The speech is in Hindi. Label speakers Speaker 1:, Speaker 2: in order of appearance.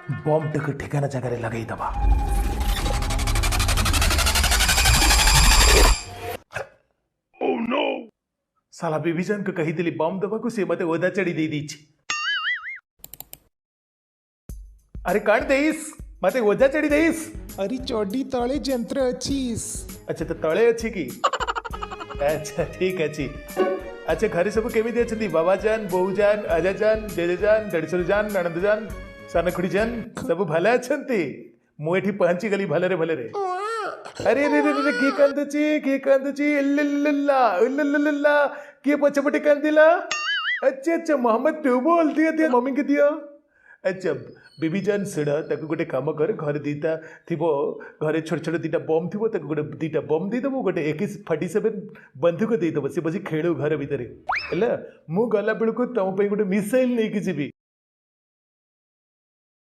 Speaker 1: बम टिक ठिकाना जगह लगे दबा। Oh no! साला बेबीजान को कही दिली बम दबा को से मते ओदा चढ़ी दे दीची। अरे काट देइस मते ओदा चढ़ी देइस।
Speaker 2: अरे चौडी तले जंत्र अच्छीस।
Speaker 1: अच्छा तो तळे अच्छी की अच्छा ठीक अच्छी। अच्छा घरे सब केमिति अछंती बाबा जान बोऊ जान अजा जान जेजे जान देड़सर जान ननंद जान सानखुड़ी जान सब भले अछंती। मु एठी पहुंची गली भले रे। अरे रे रे रे की कांदची इल्लल्ला इल्लल्ला की पछपटे कांदिला। अच्छा अच्छा मोहम्मद तू बोल दिया मम्मी के दिया। अच्छा बेबी जान सुना ताको गोटे काम कर घर दीटा थिबो घरे छोट छोट दीटा बम थिबो ताको गोटे दीटा बम दे दबो गोटे AK-47 बंदूक दे दबो से बसी खेळु घर भितरे हैला मु गला बेलको तम पे गोटे मिसाइल नै कि जीबी